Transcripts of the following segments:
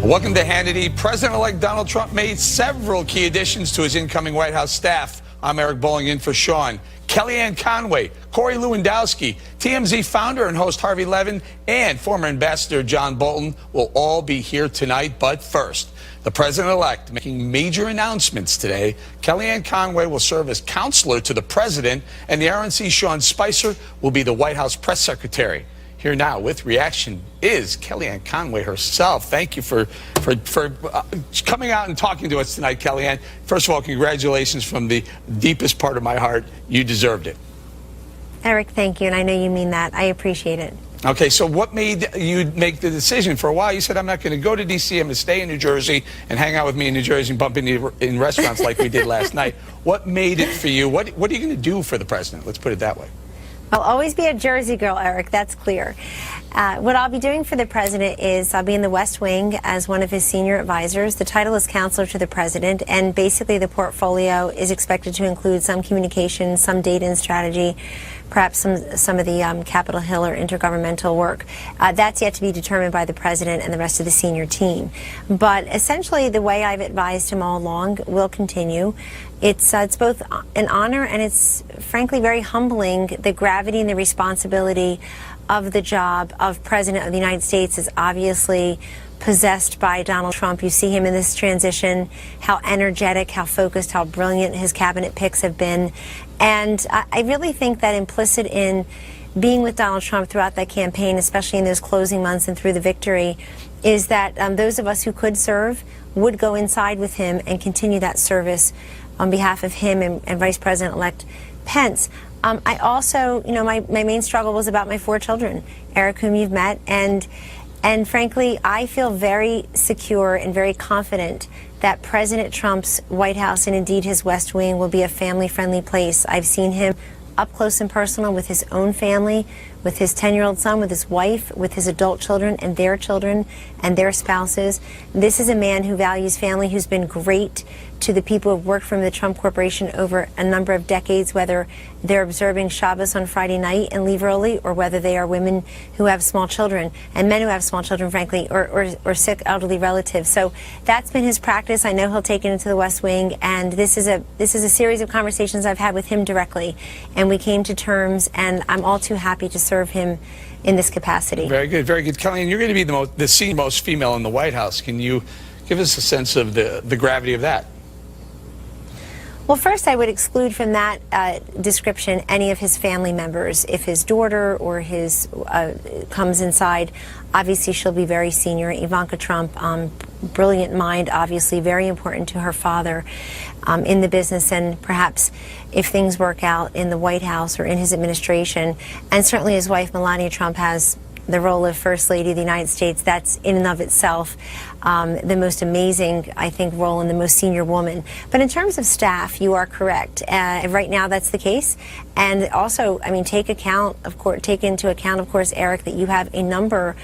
Welcome to Hannity. President-elect Donald Trump made several key additions to his incoming White House staff. I'm Eric Bowling in for Sean. Kellyanne Conway, Corey Lewandowski, TMZ founder and host Harvey Levin, and former Ambassador John Bolton will all be here tonight. But first, the president-elect making major announcements today. Kellyanne Conway will serve as counselor to the president, and the RNC's Sean Spicer will be the White House press secretary. Here now with reaction is Kellyanne Conway herself. Thank you for coming out and talking to us tonight, Kellyanne. First of all, congratulations from the deepest part of my heart. You deserved it. Eric, thank you, and I know you mean that. I appreciate it. Okay, so what made you make the decision? For a while, you said, I'm not going to go to D.C., I'm going to stay in New Jersey and hang out with me in New Jersey and bump into in restaurants like we did last night. What made it for you? What are you going to do for the president? Let's put it that way. I'll always be a Jersey girl, Eric, that's clear. What I'll be doing for the president is I'll be in the West Wing as one of his senior advisors. The title is counselor to the president, and basically the portfolio is expected to include some communication, some data and strategy, perhaps some of the Capitol Hill or intergovernmental work. That's yet to be determined by the president and the rest of the senior team. But essentially, the way I've advised him all along will continue. It's both an honor and it's frankly very humbling. The gravity and the responsibility of the job of President of the United States is obviously possessed by Donald Trump. You see him in this transition, how energetic, how focused, how brilliant his cabinet picks have been. And I really think that implicit in being with Donald Trump throughout that campaign, especially in those closing months and through the victory, is that those of us who could serve would go inside with him and continue that service on behalf of him and Vice President-elect Pence. I also, my main struggle was about my 4 children, Eric, whom you've met, and frankly, I feel very secure and very confident that President Trump's White House and indeed his West Wing will be a family-friendly place. I've seen him up close and personal with his own family, with his 10-year-old son, with his wife, with his adult children and their spouses. This is a man who values family, who's been great to the people who have worked for the Trump Corporation over a number of decades, whether they're observing Shabbos on Friday night and leave early, or whether they are women who have small children, and men who have small children, frankly, or sick elderly relatives. So that's been his practice. I know he'll take it into the West Wing, and this is a series of conversations I've had with him directly, and we came to terms, and I'm all too happy to serve him in this capacity. Very good, very good. Kellyanne, you're going to be the senior most female in the White House. Can you give us a sense of the gravity of that? Well, first, I would exclude from that description any of his family members. If his daughter or his comes inside, obviously she'll be very senior. Ivanka Trump, brilliant mind, obviously very important to her father in the business, and perhaps if things work out in the White House or in his administration, and certainly his wife Melania Trump has the role of First Lady of the United States. That's in and of itself the most amazing, I think, role and the most senior woman. But in terms of staff, you are correct. Right now, that's the case. And also, I mean, take into account, of course, Eric, that you have a number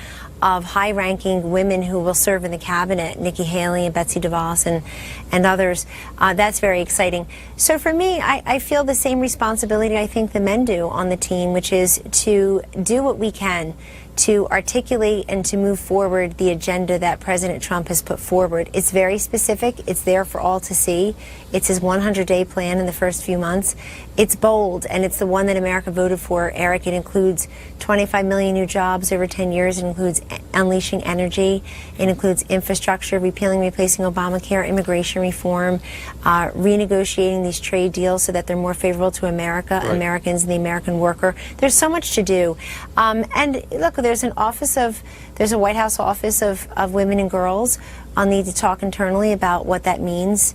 of high-ranking women who will serve in the cabinet, Nikki Haley and Betsy DeVos and others. That's very exciting. So for me, I feel the same responsibility I think the men do on the team, which is to do what we can to articulate and to move forward the agenda that President Trump has put forward. It's very specific. It's there for all to see. It's his 100-day plan in the first few months. It's bold, and it's the one that America voted for, Eric. It includes 25 million new jobs over 10 years. It includes unleashing energy. It includes infrastructure, repealing, replacing Obamacare, immigration reform, renegotiating these trade deals so that they're more favorable to America, right, Americans and the American worker. There's so much to do. And look, there's a White House office of women and girls. I'll need to talk internally about what that means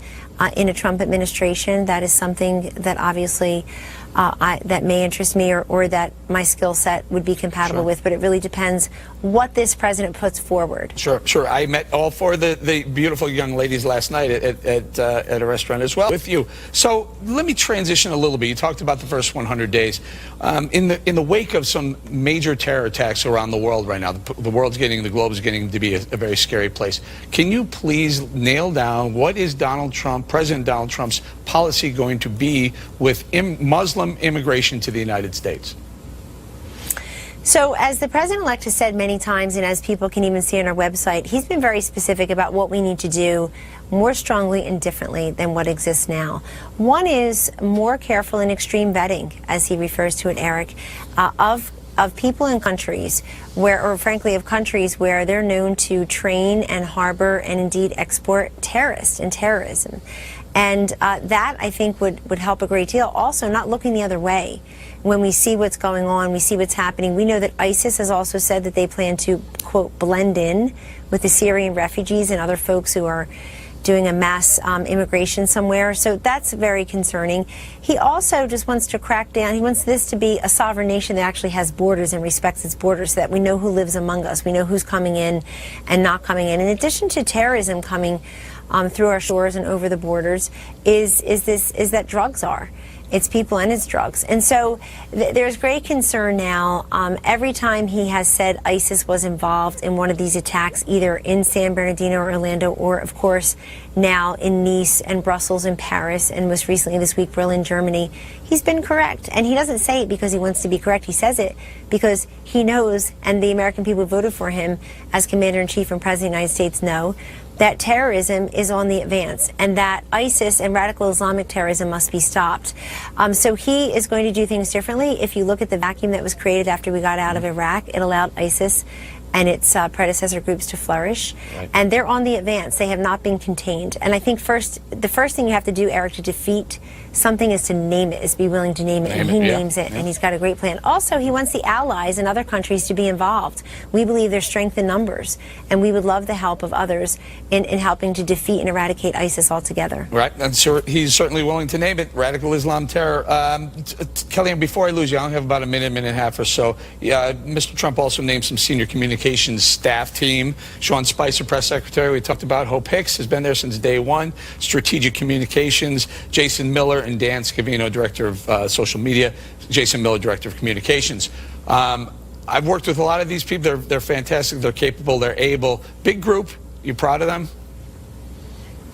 in a Trump administration. That is something that obviously that may interest me or that my skill set would be compatible with, but it really depends what this president puts forward. Sure. I met all 4 of the beautiful young ladies last night at a restaurant as well with you. So let me transition a little bit. You talked about the first 100 days. In the wake of some major terror attacks around the world right now, the globe is getting to be a very scary place. Can you please nail down what is President Donald Trump's policy going to be with Muslim immigration to the United States? So as the president-elect has said many times, and as people can even see on our website, he's been very specific about what we need to do more strongly and differently than what exists now. One is more careful and extreme vetting, as he refers to it, Eric, of people in countries where, or frankly, of countries where they're known to train and harbor and indeed export terrorists and terrorism. And that, I think, would help a great deal. Also, not looking the other way. When we see what's going on, we see what's happening. We know that ISIS has also said that they plan to, quote, blend in with the Syrian refugees and other folks who are doing a mass immigration somewhere. So that's very concerning. He also just wants to crack down. He wants this to be a sovereign nation that actually has borders and respects its borders, so that we know who lives among us. We know who's coming in and not coming in. In addition to terrorism coming through our shores and over the borders, is that drugs are. It's people and it's drugs. And so there's great concern now. Every time he has said ISIS was involved in one of these attacks, either in San Bernardino or Orlando, or of course now in Nice and Brussels and Paris, and most recently this week Berlin, Germany, he's been correct. And he doesn't say it because he wants to be correct. He says it because he knows, and the American people who voted for him as Commander-in-Chief and President of the United States know, that terrorism is on the advance and that ISIS and radical Islamic terrorism must be stopped. So he is going to do things differently. If you look at the vacuum that was created after we got out of Iraq, it allowed ISIS and its predecessor groups to flourish. Right. And they're on the advance. They have not been contained. And I think the first thing you have to do, Eric, to defeat something is to name it, is be willing to name it. And he names it, and he's got a great plan. Also, he wants the allies and other countries to be involved. We believe there's strength in numbers, and we would love the help of others in helping to defeat and eradicate ISIS altogether. Right, and so he's certainly willing to name it, radical Islam terror. Kellyanne, before I lose you, I only have about a minute and a half or so. Mr. Trump also named some senior communications staff team. Sean Spicer, press secretary, we talked about. Hope Hicks has been there since day one. Strategic communications. Jason Miller and Dan Scavino, director of social media. Jason Miller, director of communications. I've worked with a lot of these people. They're fantastic. They're capable. They're able. Big group. You proud of them?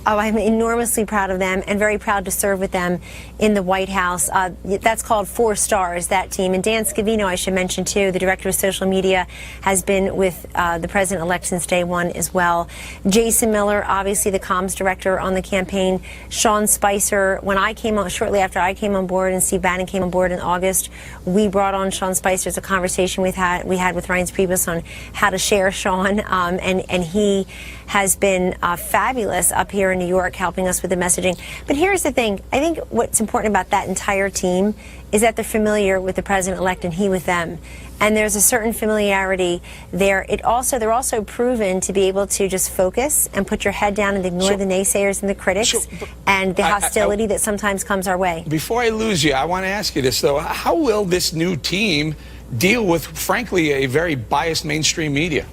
Oh, I'm enormously proud of them and very proud to serve with them in the White House. That's called 4 Stars, that team. And Dan Scavino, I should mention, too, the director of social media, has been with the president-elect since day one as well. Jason Miller, obviously the comms director on the campaign. Sean Spicer, when I came on, shortly after I came on board and Steve Bannon came on board in August, we brought on Sean Spicer. It's a conversation we had with Reince Priebus on how to share Sean, and he has been fabulous up here in New York, helping us with the messaging. But here's the thing. I think what's important about that entire team is that they're familiar with the president-elect and he with them. And there's a certain familiarity there. They're also proven to be able to just focus and put your head down and ignore the naysayers and the critics and the hostility that sometimes comes our way. Before I lose you, I want to ask you this, though. How will this new team deal with, frankly, a very biased mainstream media?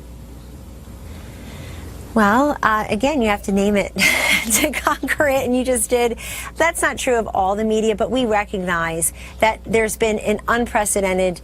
Well, again, you have to name it to conquer it, and you just did. That's not true of all the media, but we recognize that there's been an unprecedented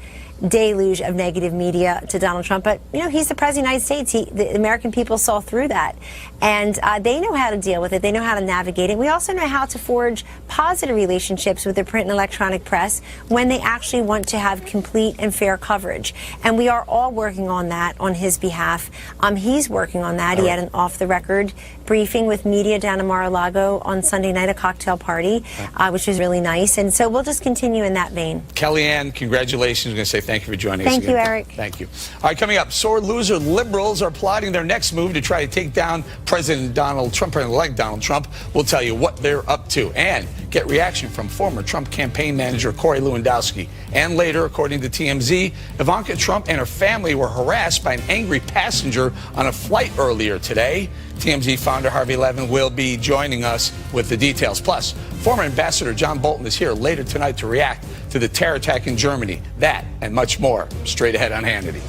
deluge of negative media to Donald Trump. But, you know, he's the president of the United States. The American people saw through that. And they know how to deal with it. They know how to navigate it. We also know how to forge positive relationships with the print and electronic press when they actually want to have complete and fair coverage. And we are all working on that on his behalf. He's working on that. He had an off-the-record briefing with media down in Mar-a-Lago on Sunday night, a cocktail party, which was really nice. And so we'll just continue in that vein. Kellyanne, congratulations. I'm going to say thank you for joining us again. Thank you, Eric. Thank you. All right, coming up, sore loser liberals are plotting their next move to try to take down President-elect Donald Trump. We'll tell you what they're up to and get reaction from former Trump campaign manager Corey Lewandowski. And later, according to TMZ, Ivanka Trump and her family were harassed by an angry passenger on a flight earlier today. TMZ founder Harvey Levin will be joining us with the details. Plus, former Ambassador John Bolton is here later tonight to react to the terror attack in Germany. That and much more straight ahead on Hannity.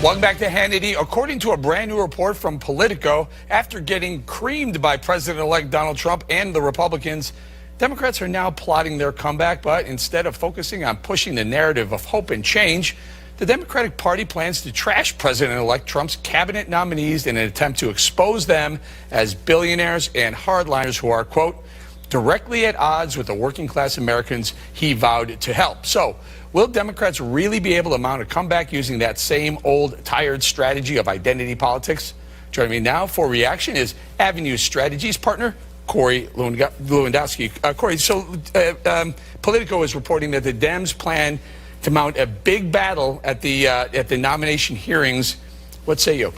Welcome back to Hannity. According to a brand new report from Politico, after getting creamed by President-elect Donald Trump and the Republicans, Democrats are now plotting their comeback, but instead of focusing on pushing the narrative of hope and change, the Democratic Party plans to trash President-elect Trump's cabinet nominees in an attempt to expose them as billionaires and hardliners who are, quote, directly at odds with the working class Americans he vowed to help. So, will Democrats really be able to mount a comeback using that same old, tired strategy of identity politics? Joining me now for reaction is Avenue Strategies partner, Corey Lewandowski. Corey, so Politico is reporting that the Dems plan to mount a big battle at the nomination hearings. What say you?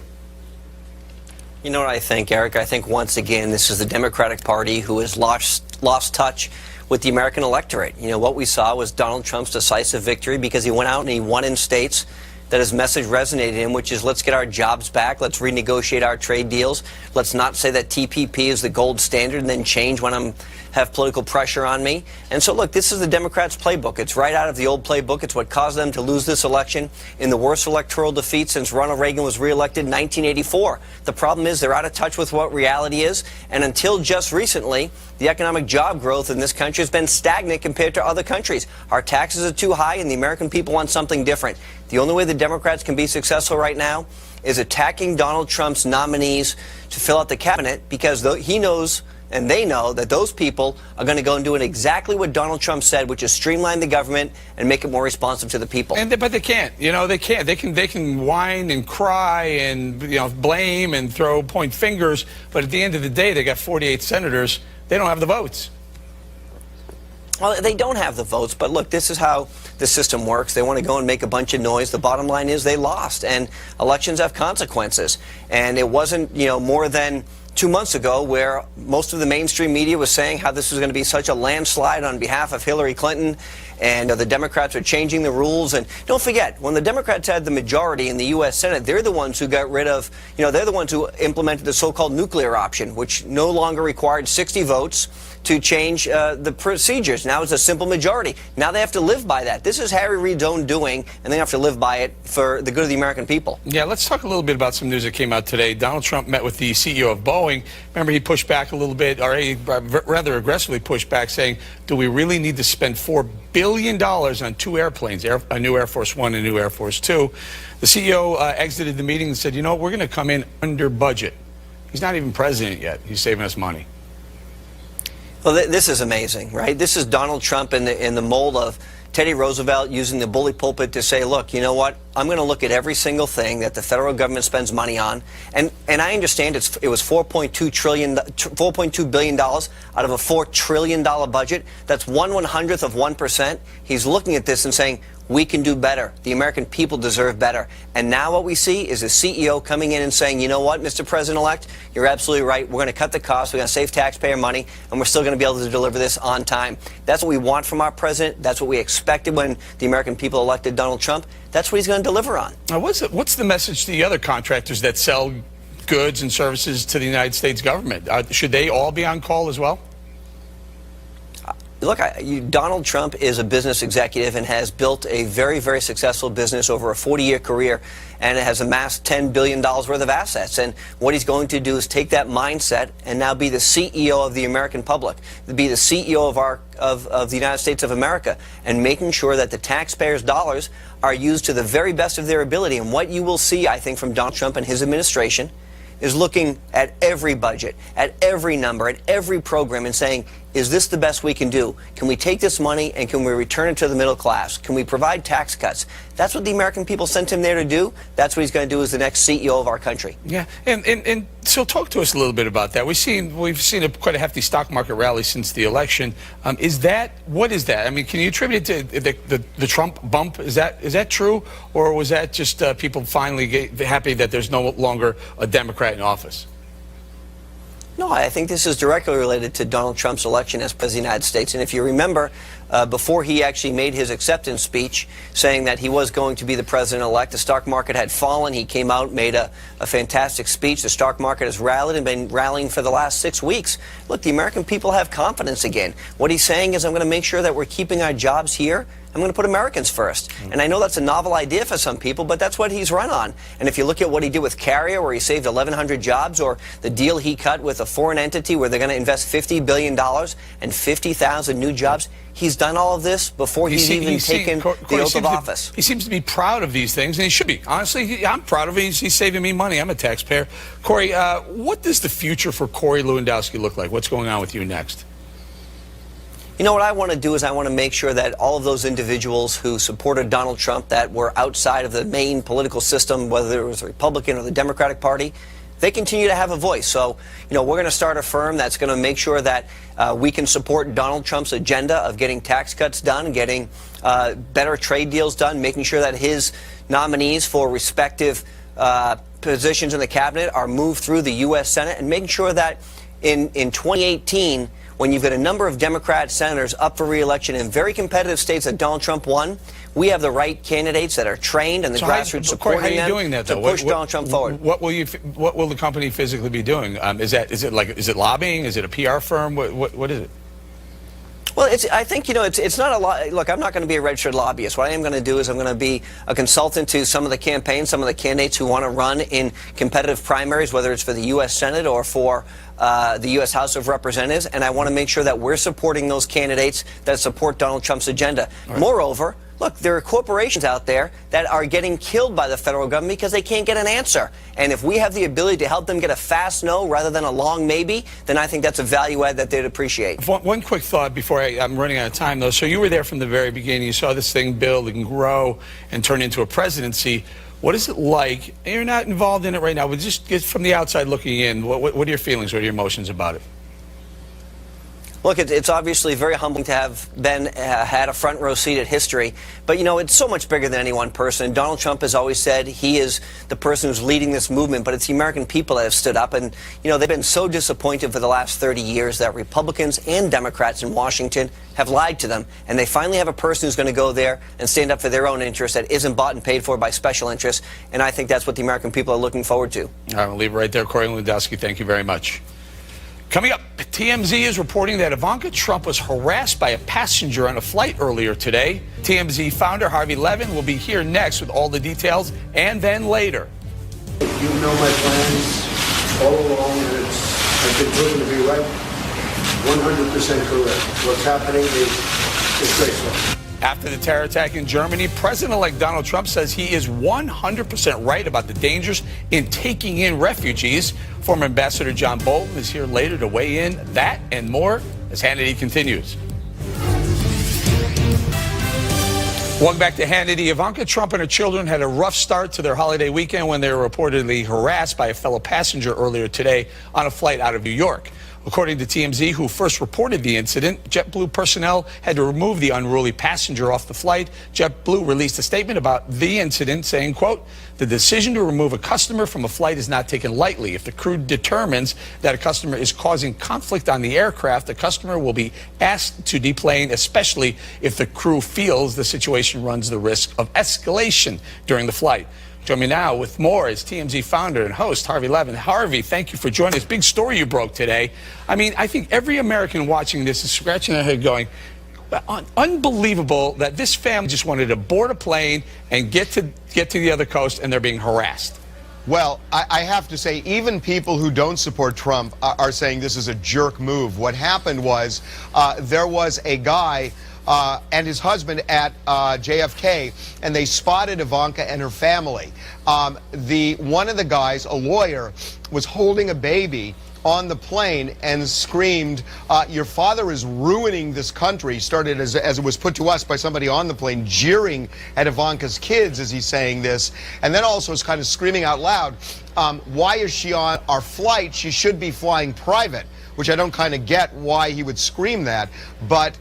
You know what I think, Eric? I think once again this is the Democratic Party who has lost touch with the American electorate. You know, what we saw was Donald Trump's decisive victory because he went out and he won in states that his message resonated in, which is let's get our jobs back, let's renegotiate our trade deals, let's not say that TPP is the gold standard and then change when I have political pressure on me. And so, look, this is the Democrats' playbook. It's right out of the old playbook. It's what caused them to lose this election in the worst electoral defeat since Ronald Reagan was reelected in 1984. The problem is they're out of touch with what reality is, and until just recently, the economic job growth in this country has been stagnant compared to other countries. Our taxes are too high, and the American people want something different. The only way the Democrats can be successful right now is attacking Donald Trump's nominees to fill out the cabinet, because he knows and they know that those people are going to go and do exactly what Donald Trump said, which is streamline the government and make it more responsive to the people. But they can't. You know, they can't. They can whine and cry and, you know, blame and point fingers. But at the end of the day, they got 48 senators. They don't have the votes. Well, they don't have the votes, but look, this is how the system works. They want to go and make a bunch of noise. The bottom line is they lost, and elections have consequences. And it wasn't, you know, more than 2 months ago where most of the mainstream media was saying how this was going to be such a landslide on behalf of Hillary Clinton, and the Democrats are changing the rules. And don't forget, when the Democrats had the majority in the U.S. Senate, they're the ones who got rid of, you know, they're the ones who implemented the so-called nuclear option, which no longer required 60 votes to change the procedures. Now it's a simple majority. Now they have to live by that. This is Harry Reid's own doing, and they have to live by it for the good of the American people. Yeah, let's talk a little bit about some news that came out today. Donald Trump met with the CEO of Boeing. Remember, he pushed back a little bit, or he rather aggressively pushed back, saying, do we really need to spend $4 billion on two airplanes, a new Air Force One and a new Air Force Two? The CEO exited the meeting and said, you know, we're going to come in under budget. He's not even president yet. He's saving us money. Well, this is amazing, right? This is Donald Trump in the mold of Teddy Roosevelt using the bully pulpit to say, look, you know what? I'm going to look at every single thing that the federal government spends money on. And I understand it was $4.2 billion out of a $4 trillion budget. That's 1/100th of 1%. He's looking at this and saying, we can do better. The American people deserve better. And now what we see is a CEO coming in and saying, you know what, Mr. President-elect, you're absolutely right. We're going to cut the costs. We're going to save taxpayer money, and we're still going to be able to deliver this on time. That's what we want from our president. That's what we expected when the American people elected Donald Trump. That's what he's going to deliver on. Now, what's the message to the other contractors that sell goods and services to the United States government? Should they all be on call as well? Look, Donald Trump is a business executive and has built a very, very successful business over a 40-year career, and has amassed $10 billion worth of assets. And what he's going to do is take that mindset and now be the CEO of the American public, be the CEO of the United States of America, and making sure that the taxpayers' dollars are used to the very best of their ability. And what you will see, I think, from Donald Trump and his administration is looking at every budget, at every number, at every program and saying, is this the best we can do? Can we take this money and can we return it to the middle class? Can we provide tax cuts? That's what the American people sent him there to do. That's what he's going to do as the next CEO of our country. Yeah, and so talk to us a little bit about that. We've seen quite a hefty stock market rally since the election. What is that? I mean, can you attribute it to the Trump bump? Is that true, or was that just people finally happy that there's no longer a Democrat in office? No, I think this is directly related to Donald Trump's election as President of the United States. And if you remember, before he actually made his acceptance speech saying that he was going to be the president-elect, the stock market had fallen. He came out, made a fantastic speech. The stock market has rallied and been rallying for the last 6 weeks. Look, the American people have confidence again. What he's saying is, I'm going to make sure that we're keeping our jobs here. I'm going to put Americans first. And I know that's a novel idea for some people, but that's what he's run on. And if you look at what he did with Carrier, where he saved 1,100 jobs, or the deal he cut with a foreign entity where they're going to invest $50 billion and 50,000 new jobs, he's done all of this before he's even taken the oath of office. He seems to be proud of these things, and he should be. Honestly, I'm proud of it. He's saving me money. I'm a taxpayer. Corey, what does the future for Corey Lewandowski look like? What's going on with you next? You know, what I want to do is I want to make sure that all of those individuals who supported Donald Trump that were outside of the main political system, whether it was the Republican or the Democratic Party, they continue to have a voice. So, you know, we're going to start a firm that's going to make sure that we can support Donald Trump's agenda of getting tax cuts done, getting better trade deals done, making sure that his nominees for respective positions in the cabinet are moved through the U.S. Senate, and making sure that in 2018, when you've got a number of Democrat senators up for re-election in very competitive states that Donald Trump won, we have the right candidates that are trained and the grassroots supporting them to push Donald Trump forward. What will the company physically be doing? Is it lobbying? Is it a PR firm? What is it? Well, I think, you know, it's not a lot. Look, I'm not going to be a registered lobbyist. What I am going to do is I'm going to be a consultant to some of the campaigns, some of the candidates who want to run in competitive primaries, whether it's for the U.S. Senate or for the U.S. House of Representatives, and I want to make sure that we're supporting those candidates that support Donald Trump's agenda. Right. Moreover, look, there are corporations out there that are getting killed by the federal government because they can't get an answer. And if we have the ability to help them get a fast no rather than a long maybe, then I think that's a value add that they'd appreciate. One quick thought before I'm running out of time, though. So you were there from the very beginning. You saw this thing build and grow and turn into a presidency. What is it like? You're not involved in it right now, but just from the outside looking in, what are your feelings? What are your emotions about it? Look, it's obviously very humbling to have had a front row seat at history, but you know, it's so much bigger than any one person. Donald Trump has always said he is the person who's leading this movement, but it's the American people that have stood up, and you know, they've been so disappointed for the last 30 years that Republicans and Democrats in Washington have lied to them, and they finally have a person who's going to go there and stand up for their own interests that isn't bought and paid for by special interests, and I think that's what the American people are looking forward to. All right, we'll leave it right there. Corey Lewandowski, thank you very much. Coming up, TMZ is reporting that Ivanka Trump was harassed by a passenger on a flight earlier today. TMZ founder Harvey Levin will be here next with all the details, and then later. You know my plans all along, and I've been proven to be right. 100% correct. What's happening is disgraceful. After the terror attack in Germany, President-elect Donald Trump says he is 100% right about the dangers in taking in refugees. Former Ambassador John Bolton is here later to weigh in that and more as Hannity continues. Welcome back to Hannity. Ivanka Trump and her children had a rough start to their holiday weekend when they were reportedly harassed by a fellow passenger earlier today on a flight out of New York. According to TMZ, who first reported the incident, JetBlue personnel had to remove the unruly passenger off the flight. JetBlue released a statement about the incident saying, quote, "The decision to remove a customer from a flight is not taken lightly. If the crew determines that a customer is causing conflict on the aircraft, the customer will be asked to deplane, especially if the crew feels the situation runs the risk of escalation during the flight." Join me now with more is TMZ founder and host Harvey Levin. Harvey, thank you for joining us. Big story you broke today. I mean, I think every American watching this is scratching their head going, unbelievable that this family just wanted to board a plane and get to the other coast, and they're being harassed. Well, I have to say, even people who don't support Trump are saying this is a jerk move. What happened was there was a guy and his husband at JFK, and they spotted Ivanka and her family. One of the guys, a lawyer, was holding a baby on the plane and screamed, "Your father is ruining this country." Started as it was put to us by somebody on the plane, jeering at Ivanka's kids as he's saying this, and then also is kind of screaming out loud, "Why is she on our flight? She should be flying private." Which I don't kind of get why he would scream that. But,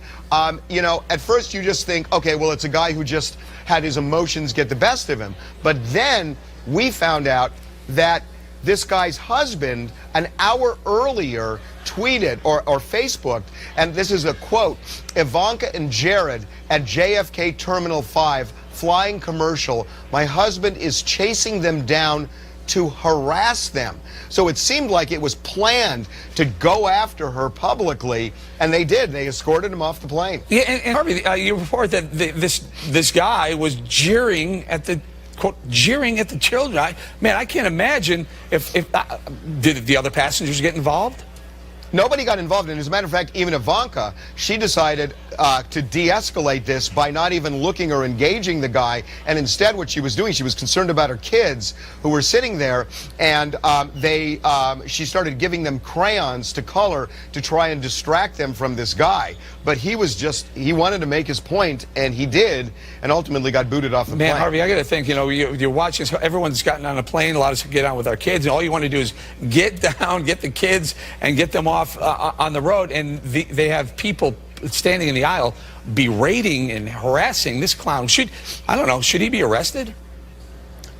you know, at first you just think, okay, well, it's a guy who just had his emotions get the best of him. But then we found out that this guy's husband, an hour earlier, tweeted or Facebooked, and this is a quote, "Ivanka and Jared at JFK Terminal 5, flying commercial. My husband is chasing them down to harass them." So it seemed like it was planned to go after her publicly, and they did. They escorted him off the plane. Yeah, and Harvey, you report that this guy was jeering at the quote, jeering at the children. I can't imagine if did the other passengers get involved? Nobody got involved, and as a matter of fact, even Ivanka, she decided to de-escalate this by not even looking or engaging the guy, and instead what she was doing, she was concerned about her kids who were sitting there, and she started giving them crayons to color to try and distract them from this guy. But he wanted to make his point, and he did, and ultimately got booted off the plane. Man, Harvey, I got to think, you're watching, everyone's gotten on a plane, a lot of us get on with our kids, and all you want to do is get down, get the kids, and get them off on the road, and they have people standing in the aisle berating and harassing this clown. I don't know, should he be arrested?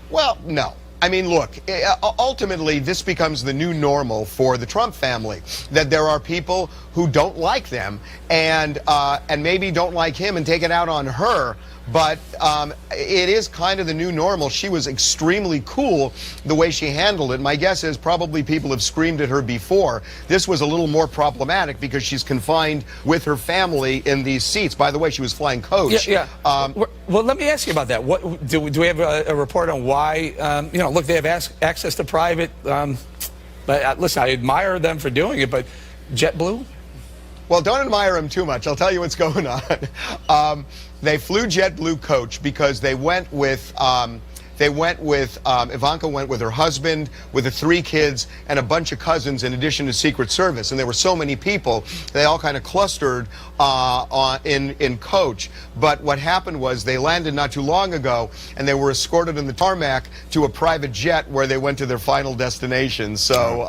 Well, no. I mean, look, ultimately, this becomes the new normal for the Trump family, that there are people who don't like them and maybe don't like him and take it out on her. But it is kind of the new normal. She was extremely cool the way she handled it. My guess is probably people have screamed at her before. This was a little more problematic because she's confined with her family in these seats. By the way, she was flying coach. Yeah. Well, let me ask you about that. What do we have a report on why? Look, they have access to private. But listen, I admire them for doing it. But JetBlue? Well, don't admire them too much. I'll tell you what's going on. They flew JetBlue coach because they went with Ivanka went with her husband, with the 3 kids, and a bunch of cousins in addition to Secret Service. And there were so many people, they all kind of clustered in coach. But what happened was they landed not too long ago, and they were escorted in the tarmac to a private jet where they went to their final destination. So,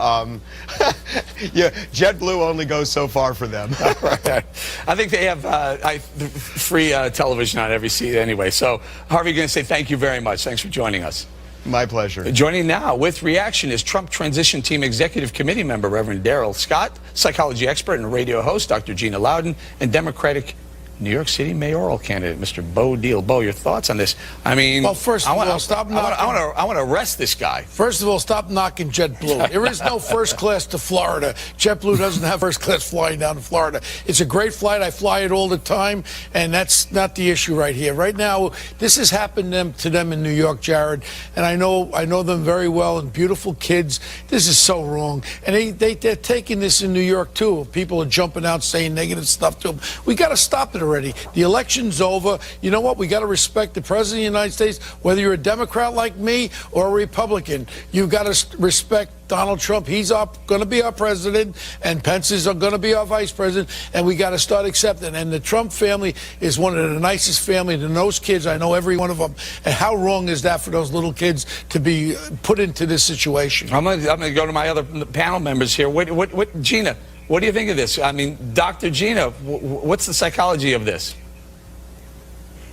yeah, JetBlue only goes so far for them. Right. I think they have free television on every seat anyway. So, Harvey, going to say thank you very much. Thanks for joining us. My pleasure. Joining now with reaction is Trump Transition Team Executive Committee member Reverend Darrell Scott, psychology expert and radio host Dr. Gina Loudon, and Democratic New York City mayoral candidate Mr. Bo Deal. Bo, your thoughts on this? I mean, well, first of all, stop knocking. I want to arrest this guy. First of all, stop knocking JetBlue. There is no first class to Florida. JetBlue doesn't have first class flying down to Florida. It's a great flight. I fly it all the time, and that's not the issue right here. Right now, this has happened to them in New York, Jared, and I know them very well, and beautiful kids. This is so wrong, and they're taking this in New York too. People are jumping out saying negative stuff to them. We got to stop it already. The election's over. You know what? We got to respect the President of the United States, whether you're a Democrat like me or a Republican. You've got to respect Donald Trump. He's going to be our president, and Pence is going to be our vice president, and we got to start accepting. And the Trump family is one of the nicest families, and those kids, I know every one of them. And how wrong is that for those little kids to be put into this situation? I'm going to go to my other panel members here. What, Gina? What do you think of this? I mean, Dr. Gina, what's the psychology of this?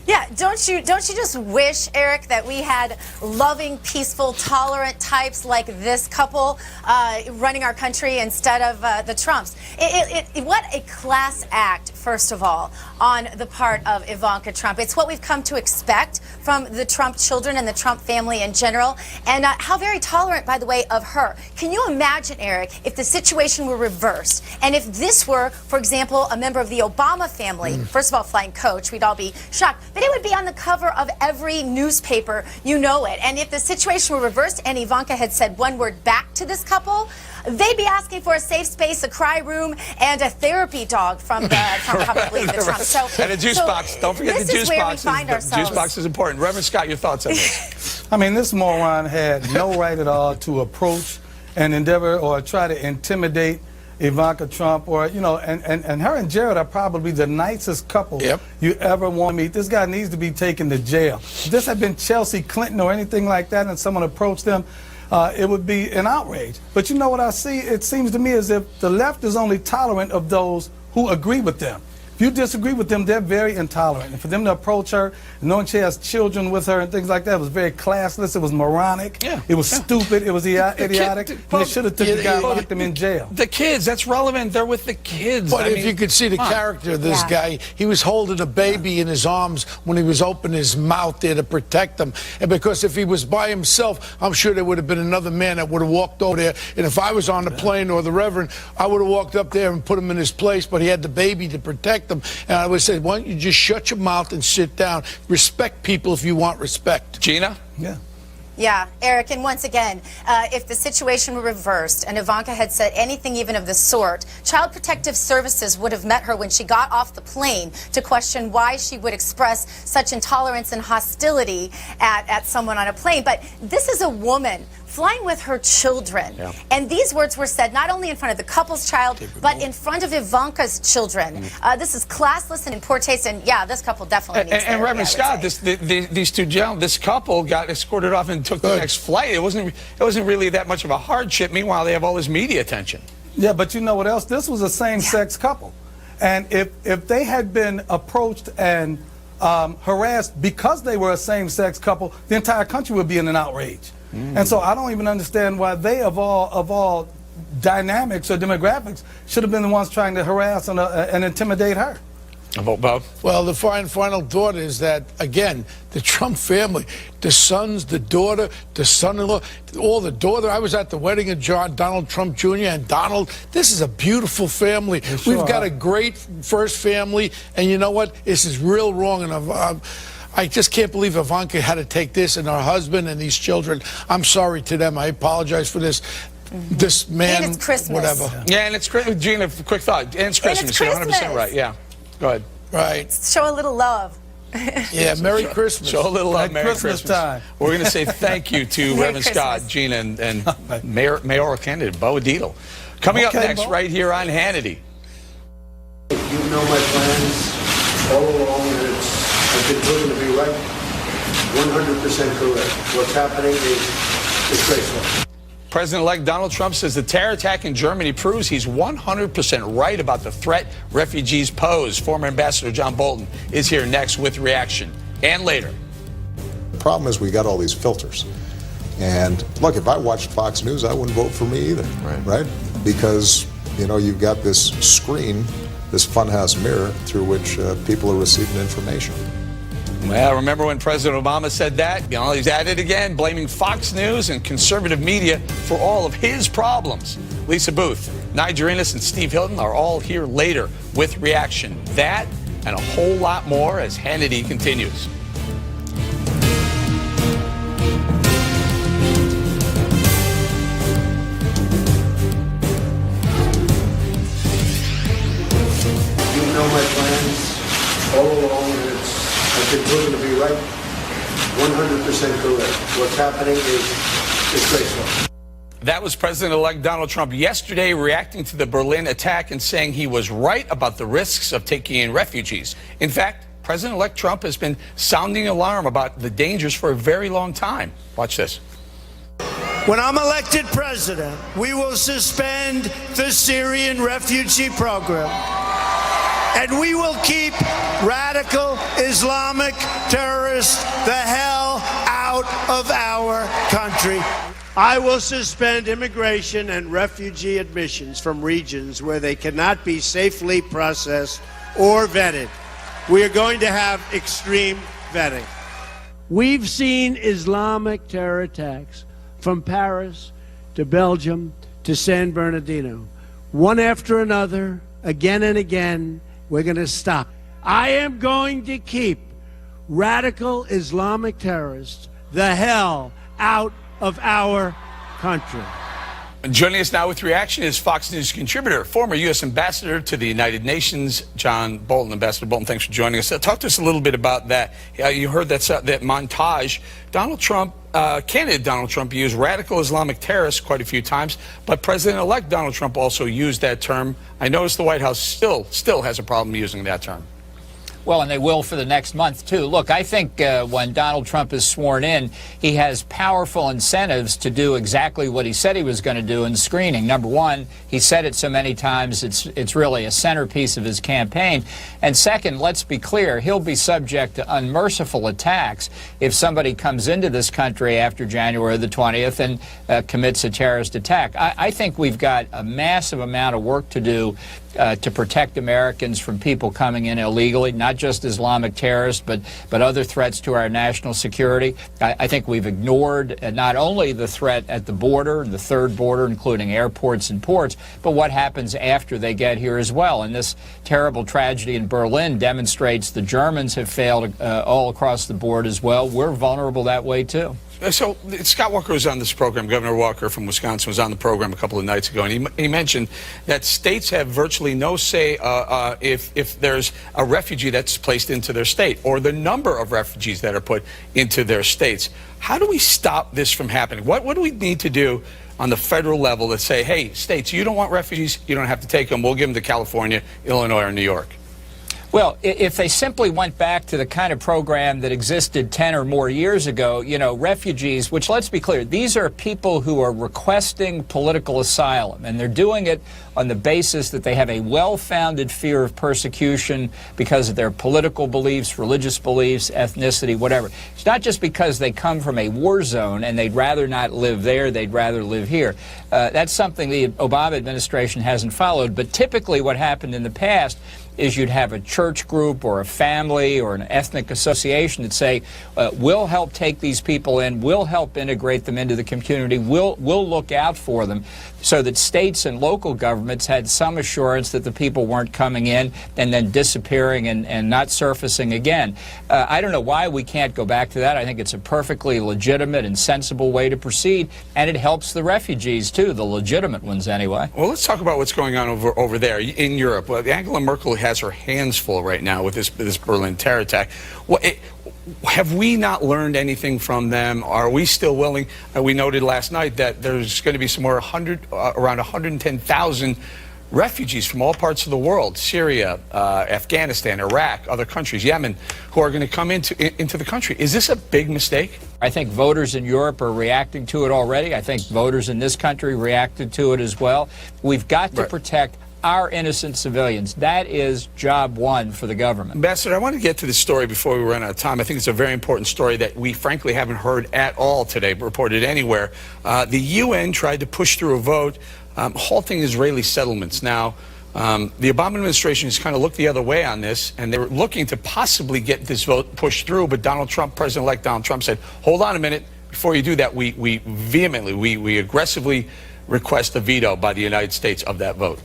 Yeah, don't you just wish, Eric, that we had loving, peaceful, tolerant types like this couple running our country instead of the Trumps? What a class act, first of all, on the part of Ivanka Trump. It's what we've come to expect from the Trump children and the Trump family in general, and how very tolerant, by the way, of her. Can you imagine, Eric, if the situation were reversed, and if this were, for example, a member of the Obama family, first of all, flying coach, we'd all be shocked. But it would be on the cover of every newspaper, you know it. And if the situation were reversed and Ivanka had said one word back to this couple, they'd be asking for a safe space, a cry room, and a therapy dog from probably the Trump. So, and a juice box. Don't forget the juice box. The juice box is important. Reverend Scott, your thoughts on this? I mean, this moron had no right at all to approach and endeavor or try to intimidate Ivanka Trump, or and her and Jared are probably the nicest couple you ever want to meet. This guy needs to be taken to jail. If this had been Chelsea Clinton or anything like that and someone approached them, it would be an outrage. But you know what I see? It seems to me as if the left is only tolerant of those who agree with them. If you disagree with them, they're very intolerant. And for them to approach her, knowing she has children with her and things like that, was very classless. It was moronic. Yeah. It was stupid. It was idiotic. And they should have took the guy and locked him in jail. The kids, that's relevant. They're with the kids. But if you could see the character of this guy, he was holding a baby in his arms when he was opening his mouth there to protect them. And because if he was by himself, I'm sure there would have been another man that would have walked over there. And if I was on the plane or the Reverend, I would have walked up there and put him in his place. But he had the baby to protect them. And I would say, why don't you just shut your mouth and sit down? Respect people if you want respect. Gina? Yeah. Yeah, Eric, and once again, if the situation were reversed and Ivanka had said anything even of the sort, Child Protective Services would have met her when she got off the plane to question why she would express such intolerance and hostility at someone on a plane. But this is a woman flying with her children. Yeah. And these words were said not only in front of the couple's child, but in front of Ivanka's children. This is classless and in poor taste, and yeah, this couple definitely needs And Reverend Scott, these two gentlemen, this couple got escorted off and took the next flight. It wasn't really that much of a hardship. Meanwhile, they have all this media attention. Yeah, but you know what else? This was a same-sex couple. And if they had been approached and harassed because they were a same-sex couple, the entire country would be in an outrage. And so I don't even understand why they, of all dynamics or demographics, should have been the ones trying to harass and intimidate her. Bob? Well, the final thought is that, again, the Trump family, the sons, the daughter, the son-in-law, all the daughter. I was at the wedding of Donald Trump Jr. and Donald. This is a beautiful family. Sure We've got a great first family, and you know what? This is real wrong, and I just can't believe Ivanka had to take this, and her husband and these children. I'm sorry to them. I apologize for this. This man, and it's Christmas. Whatever. Yeah, and it's Christmas. Gina, quick thought. And it's Christmas. You're 100% right. Yeah. Go ahead. Right. Show a little love. Yeah, Merry Christmas. Show a little love, Merry Christmas time. We're going to say thank you to Reverend Scott, Gina, and mayoral candidate Bo Adidal. Coming up next, right here on Hannity. You know my plans all along, and I've been proven to be right. 100% correct. What's happening is disgraceful. President-elect Donald Trump says the terror attack in Germany proves he's 100% right about the threat refugees pose. Former Ambassador John Bolton is here next with reaction. And later. The problem is we got all these filters. And look, if I watched Fox News, I wouldn't vote for me either, right? Because, you know, you've got this screen, this funhouse mirror through which people are receiving information. Well, remember when President Obama said that? You know, he's at it again, blaming Fox News and conservative media for all of his problems. Lisa Booth, Niger Innes, and Steve Hilton are all here later with reaction. That and a whole lot more as Hannity continues. You know my plans all along, and I've been proven to be right. 100% correct. What's happening is disgraceful. That was President-elect Donald Trump yesterday reacting to the Berlin attack and saying he was right about the risks of taking in refugees. In fact, President-elect Trump has been sounding alarm about the dangers for a very long time. Watch this. When I'm elected president, we will suspend the Syrian refugee program. And we will keep radical Islamic terrorists the hell out of our country. I will suspend immigration and refugee admissions from regions where they cannot be safely processed or vetted. We are going to have extreme vetting. We've seen Islamic terror attacks from Paris to Belgium to San Bernardino. One after another, again and again. We're going to stop. I am going to keep radical Islamic terrorists the hell out of our country. Joining us now with reaction is Fox News contributor, former U.S. Ambassador to the United Nations, John Bolton. Ambassador Bolton, thanks for joining us. Talk to us a little bit about that. You heard that montage. Donald Trump, candidate Donald Trump, used radical Islamic terrorists quite a few times, but President-elect Donald Trump also used that term. I noticed the White House still has a problem using that term. Well, and they will for the next month, too. Look, I think when Donald Trump is sworn in, he has powerful incentives to do exactly what he said he was going to do in screening. Number one, he said it so many times, it's really a centerpiece of his campaign. And second, let's be clear, he'll be subject to unmerciful attacks if somebody comes into this country after January the 20th and commits a terrorist attack. I think we've got a massive amount of work to do to protect Americans from people coming in illegally, not just Islamic terrorists, but other threats to our national security. I think we've ignored not only the threat at the border, the third border, including airports and ports, but what happens after they get here as well. And this terrible tragedy in Berlin demonstrates the Germans have failed all across the board as well. We're vulnerable that way, too. So Scott Walker was on this program. Governor Walker from Wisconsin was on the program a couple of nights ago, and he mentioned that states have virtually no say if there's a refugee that's placed into their state or the number of refugees that are put into their states. How do we stop this from happening? What do we need to do on the federal level to say, hey, states, you don't want refugees, you don't have to take them. We'll give them to California, Illinois, or New York? Well, if they simply went back to the kind of program that existed 10 or more years ago, you know, refugees, which, let's be clear, these are people who are requesting political asylum, and they're doing it on the basis that they have a well-founded fear of persecution because of their political beliefs, religious beliefs, ethnicity, whatever. It's not just because they come from a war zone and they'd rather not live there, they'd rather live here. That's something the Obama administration hasn't followed, but typically what happened in the past is you'd have a church group or a family or an ethnic association that say, we'll help take these people in, we'll help integrate them into the community, we'll look out for them, so that states and local governments had some assurance that the people weren't coming in and then disappearing and not surfacing again. I don't know why we can't go back to that. I think it's a perfectly legitimate and sensible way to proceed, and it helps the refugees too, the legitimate ones anyway. Well, let's talk about what's going on over there in Europe. Well, Angela Merkel has her hands full right now with this Berlin terror attack. Have we not learned anything from them? Are we still willing? We noted last night that there's going to be somewhere around 110,000 refugees from all parts of the world, Syria, Afghanistan, Iraq, other countries, Yemen, who are going to come into the country. Is this a big mistake? I think voters in Europe are reacting to it already. I think voters in this country reacted to it as well. We've got to protect our innocent civilians. That is job one for the government. Ambassador, I want to get to this story before we run out of time. I think it's a very important story that we frankly haven't heard at all today, reported anywhere. The UN tried to push through a vote halting Israeli settlements. Now, the Obama administration has kind of looked the other way on this, and they were looking to possibly get this vote pushed through, but President-elect Donald Trump said, hold on a minute, before you do that, we vehemently, aggressively request a veto by the United States of that vote.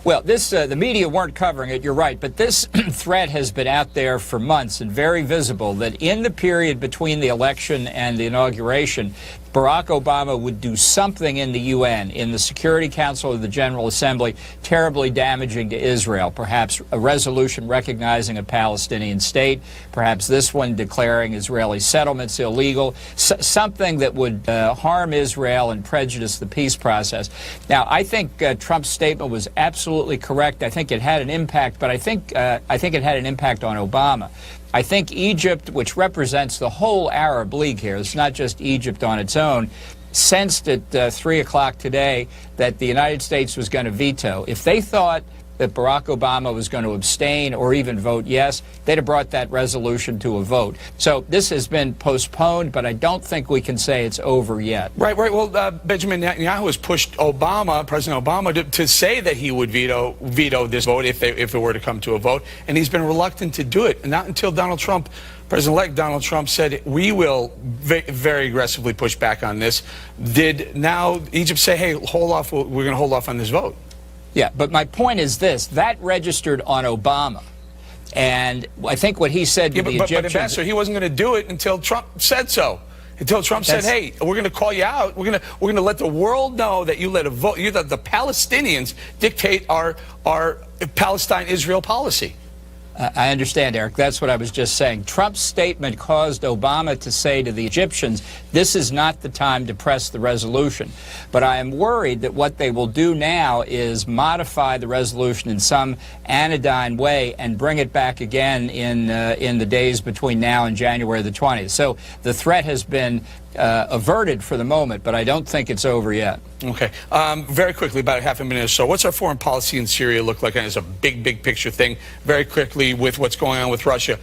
Well, the media weren't covering it, you're right, but this threat has been out there for months and very visible that in the period between the election and the inauguration, Barack Obama would do something in the UN, in the Security Council of the General Assembly, terribly damaging to Israel. Perhaps a resolution recognizing a Palestinian state, perhaps this one declaring Israeli settlements illegal, something that would harm Israel and prejudice the peace process. Now, I think Trump's statement was absolutely correct. I think it had an impact, but I think it had an impact on Obama. I think Egypt, which represents the whole Arab League here, it's not just Egypt on its own, sensed at 3 o'clock today that the United States was going to veto. If they thought that Barack Obama was going to abstain or even vote yes, they'd have brought that resolution to a vote. So this has been postponed, but I don't think we can say it's over yet. Right. Well, Benjamin Netanyahu has pushed President Obama, to say that he would veto this vote if it were to come to a vote, and he's been reluctant to do it. And not until President-elect Donald Trump said, we will very aggressively push back on this, did now Egypt say, hey, hold off, we're going to hold off on this vote. Yeah, but my point is this, that registered on Obama. And I think what he said to the Egyptians... But Ambassador, he wasn't going to do it until Trump said so. Until Trump said, hey, we're going to call you out. We're going to let the world know that you let the Palestinians dictate our Palestine-Israel policy. I understand, Eric. That's what I was just saying. Trump's statement caused Obama to say to the Egyptians, this is not the time to press the resolution. But I am worried that what they will do now is modify the resolution in some anodyne way and bring it back again in the days between now and January the 20th. So the threat has been averted for the moment, but I don't think it's over yet. Okay. Very quickly, about a half a minute or so, what's our foreign policy in Syria look like? And it's a big picture thing. Very quickly, with what's going on with Russia,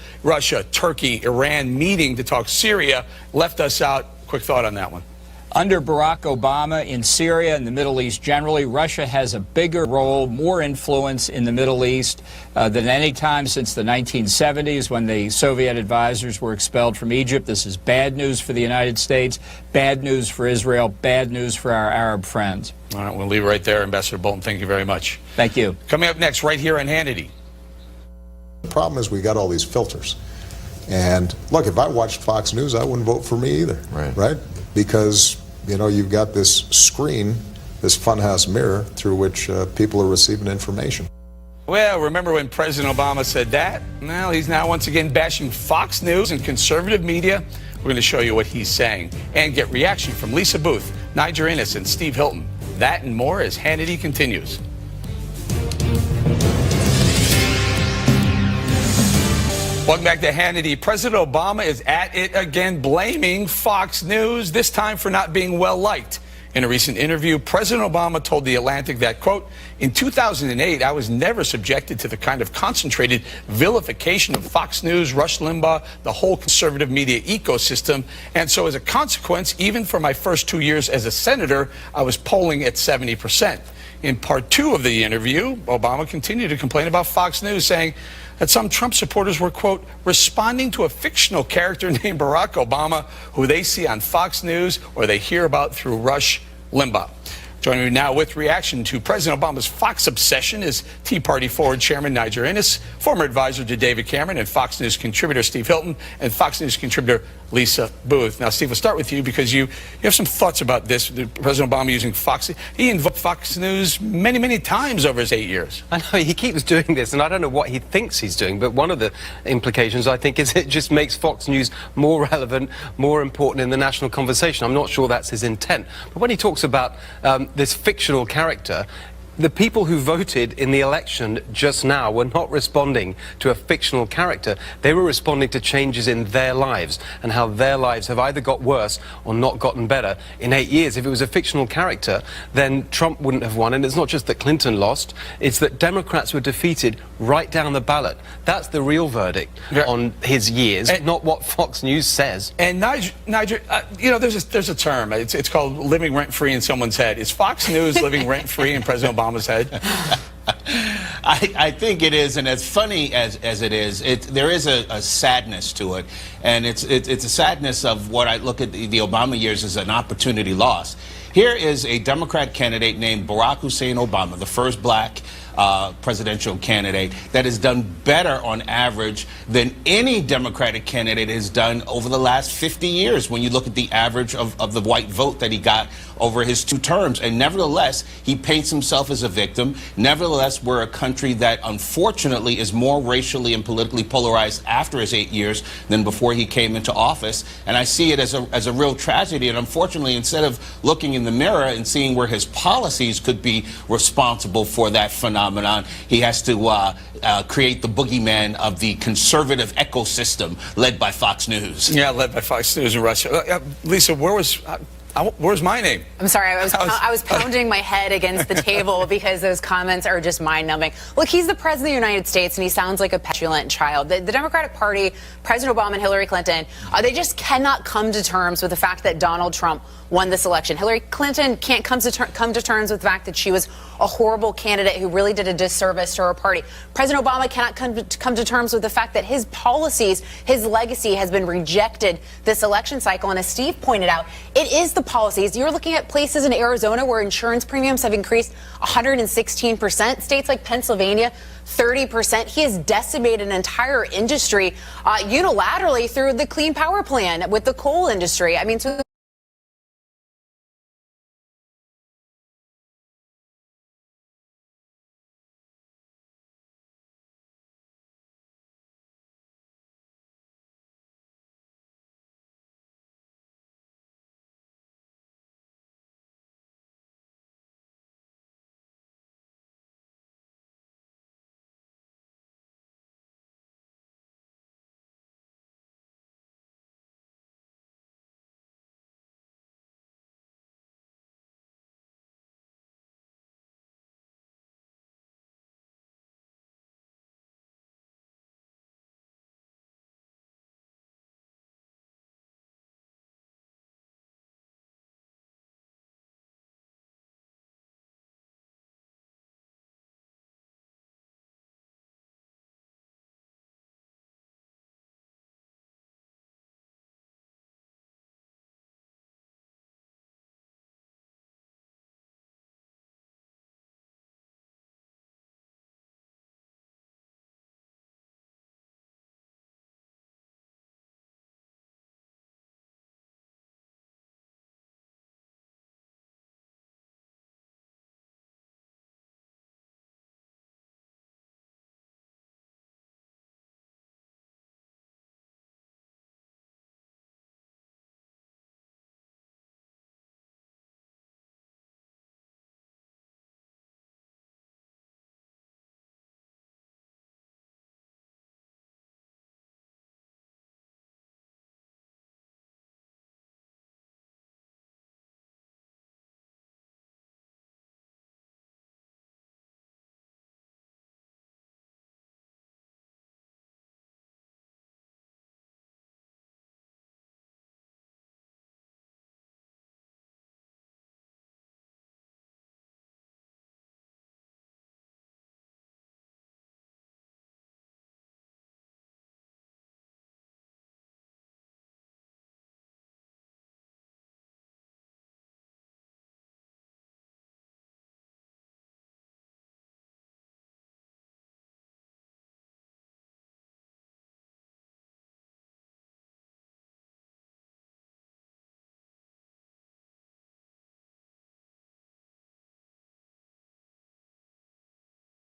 Turkey, Iran meeting to talk Syria, left us out. Quick thought on that one. Under Barack Obama in Syria and the Middle East generally, Russia has a bigger role, more influence in the Middle East than any time since the 1970s when the Soviet advisors were expelled from Egypt. This is bad news for the United States, bad news for Israel, bad news for our Arab friends. All right, we'll leave it right there. Ambassador Bolton, thank you very much. Thank you. Coming up next, right here on Hannity. The problem is we got all these filters. And look, if I watched Fox News, I wouldn't vote for me either, right? Because, you know, you've got this screen, this funhouse mirror through which people are receiving information. Well, remember when President Obama said that? Well, he's now once again bashing Fox News and conservative media. We're going to show you what he's saying and get reaction from Lisa Booth, Niger Innes, and Steve Hilton. That and more as Hannity continues. Welcome back to Hannity. President Obama is at it again, blaming Fox News, this time for not being well liked. In a recent interview, President Obama told The Atlantic that, quote, in 2008, I was never subjected to the kind of concentrated vilification of Fox News, Rush Limbaugh, the whole conservative media ecosystem. And so as a consequence, even for my first 2 years as a senator, I was polling at 70%. In part 2 of the interview, Obama continued to complain about Fox News, saying that some Trump supporters were, quote, responding to a fictional character named Barack Obama, who they see on Fox News or they hear about through Rush Limbaugh. Joining me now with reaction to President Obama's Fox obsession is Tea Party Forward Chairman Niger Innes, former advisor to David Cameron, and Fox News contributor Steve Hilton, and Fox News contributor Lisa Booth. Now, Steve, we'll start with you because you have some thoughts about this. President Obama using Fox. He invoked Fox News many, many times over his 8 years. I know, he keeps doing this, and I don't know what he thinks he's doing, but one of the implications, I think, is it just makes Fox News more relevant, more important in the national conversation. I'm not sure that's his intent. But when he talks about this fictional character, the people who voted in the election just now were not responding to a fictional character. They were responding to changes in their lives and how their lives have either got worse or not gotten better in 8 years. If it was a fictional character, then Trump wouldn't have won. And it's not just that Clinton lost, it's that Democrats were defeated right down the ballot. That's the real verdict on his years, not what Fox News says. And Niger, you know, there's a term. It's called living rent-free in someone's head. Is Fox News living rent-free in President Obama's head? I think it is, and as funny as it is, there is a sadness to it, and it's a sadness of what I look at the Obama years as an opportunity loss. Here is a Democrat candidate named Barack Hussein Obama, the first black presidential candidate that has done better on average than any Democratic candidate has done over the last 50 years when you look at the average of the white vote that he got over his 2 terms. And nevertheless, he paints himself as a victim. Nevertheless, we're a country that unfortunately is more racially and politically polarized after his 8 years than before he came into office. And I see it as a real tragedy. And unfortunately, instead of looking in the mirror and seeing where his policies could be responsible for that phenomenon, he has to create the boogeyman of the conservative ecosystem led by Fox News. Yeah, led by Fox News in Russia. Lisa, where's my name? I'm sorry, I was pounding my head against the table because those comments are just mind-numbing. Look, he's the president of the United States, and he sounds like a petulant child. The Democratic Party, President Obama and Hillary Clinton, they just cannot come to terms with the fact that Donald Trump won this election. Hillary Clinton can't come to terms with the fact that she was a horrible candidate who really did a disservice to her party. President Obama cannot come to terms with the fact that his policies, his legacy has been rejected this election cycle. And as Steve pointed out, it is the policies. You're looking at places in Arizona where insurance premiums have increased 116%. States like Pennsylvania, 30%. He has decimated an entire industry unilaterally through the Clean Power Plan with the coal industry. I mean, so